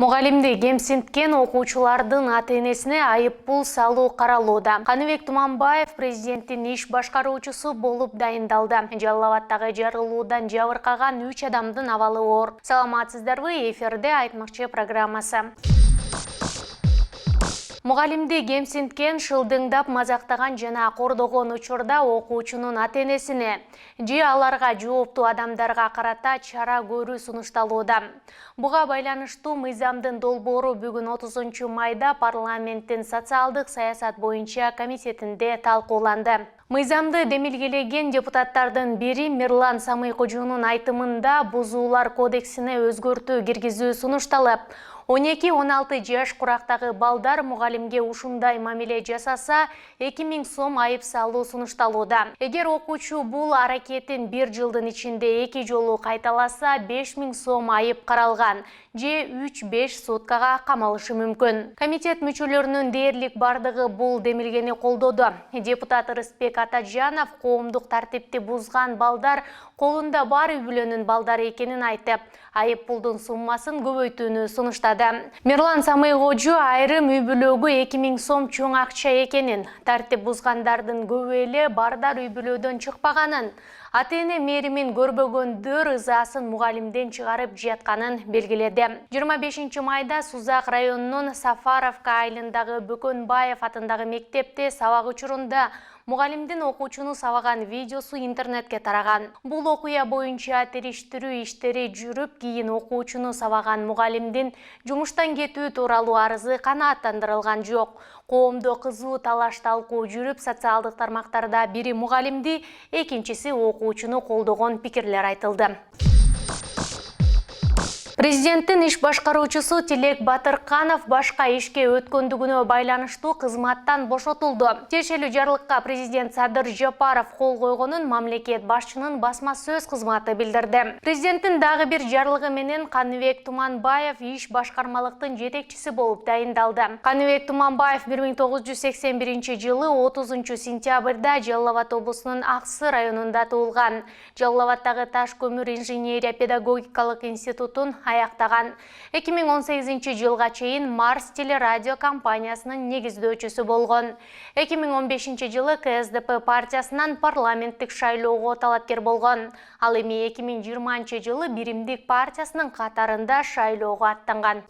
Мугалимди кемсинткен окуучулардын ата-энесине айыппул салуу каралууда. Каныбек Туманбаев президенттин иш башкаруучусу болуп дайындалды. Жалал Абадтагы жарылуудан жабыркаган 3 адамдын абалы оор. Саламатсыздарбы, эфирде Айтмакчы программасы. Мугалимди кемсинткен, шылдыңдап мазактаган жана кордогон учурда окуучунун ата-энесине же аларга жооптуу адамдарга карата чара көрүү сунушталууда. Буга байланыштуу мыйзамдын долбоору бүгүн 30 майда парламенттин социалдык саясат боюнча комитетинде талкууланды. Мыйзамды демилгелеген депутаттардын бири Мирлан Самыйкожунун айтымында бузуулар кодексине өзгөртүү киргизүү сунушталып, 12-16 жаш курактагы балдар мугалимге ушундай мамиле жасаса 2000 сом айып салуу сунушталууда. Эгер окуучу бул аракетин 1 жылдын ичинде 2 жолу кайталаса 5000 сом айып каралган же 3-5 суткага камалышы мүмкүн. Комитет мүчөлөрүнүн дээрлик бардыгы бул демилгени колдоду. Депутат Рыспек Атажанов коомдук тартипти бузган балдар колунда бар үй-бүлөнүн балдары экенин айтып, айып пулдун суммасын көбөйтүүнү сунуштады. Мирлан Самыйкожу айрым үй-бүлөгө 2000 сом чоң акча экенин, тартип бузгандардын көбү эле бардар үй-бүлөдөн чыкпаганын, ата-эне мээримин көрбөгөндөр ызасын мугалимден чыгарып жатканын белгиледи. 25 майда Сузак районунун Сафаровка айылындагы Бөкөнбаев атындагы мектепте сабак учурунда мугалимдин окуучуну сабаган видеосу интернетке тараган. Бул окуя боюнча териштирүү иштери жүрүп, кийин окуучуну сабаган мугалимдин жумуштан кетүү тууралуу арызы канааттандырылган жок. Коомдо кызуу талаш-талкуу жүрүп, социалдык тармактарда бири мугалимди, экинчиси окуучуну колдогон пикирлер айтылды. Президенттин иш башкаруучусу Тилек Батырканов башка ишке өткөндүгүнө байланыштуу кызматтан бошотулду. Тиешелүү жарлыкка президент Садыр Жапаров кол койгонун мамлекет башчынын басма сөз кызматы билдирди. Президенттин дагы бир жарлыгы менен Каныбек Туманбаев иш башкармалыктын жетекчиси болуп дайындалды. Каныбек Туманбаев 1981 жылы 30 сентябрда Жалал Абад облусунун Аксы районунда туулган. Жалал Абадтагы Таш көмүр инженерия педагогикалык институтун аяктаган. 2018 жылга чейин Марс телерадио компаниясынын негиздөөчүсү болгон. 2015 жылы КСДП партиясынан парламенттик шайлоого талапкер болгон. Ал эми 2020 жылы Биримдик партиясынын катарында шайлоого аттанган.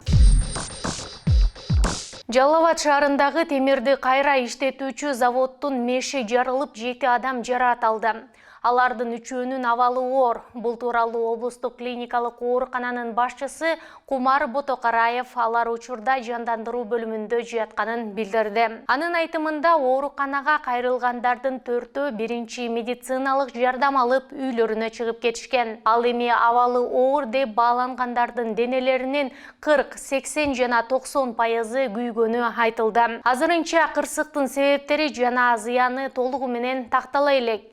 Жалал Абад шаарындагы темирди кайра иштетүүчү заводдун меши жарылып 7 адам жараат алды. Алардын үчөөнүн абалы оор. Бул тууралуу облустук клиникалык оорукананын башчысы Кумар Ботокараев алар учурда жандандыруу бөлүмүндө жатканын билдирди. Анын айтымында ооруканага кайрылгандардын 4-өө биринчи медициналык жардам алып үйлөрүнө чыгып кетишкен. Ал эми абалы оор деп баалангандардын денелеринин 40-80 жана 90% күйгөнү айтылды. Азырынча кырсыктын себептери жана зыяны толугу менен тактала элек.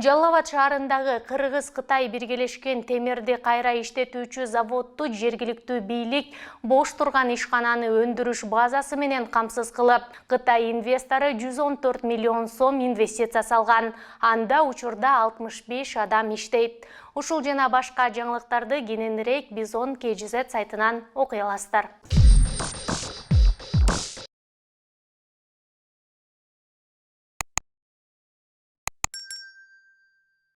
Жалал Абад шаарындагы Кыргыз-Кытай биргелешкен темирди кайра иштетүүчү заводду жергиликтүү бийлик бош турган ишкананы өндүрүш базасы менен камсыз кылып, Кытай инвестору 114 миллион сом инвестиция салган. Анда учурда 65 адам иштейт. Ушул жана башка жаңылыктарды кененирээк Бизон KGZ сайтынан окуй аласыздар.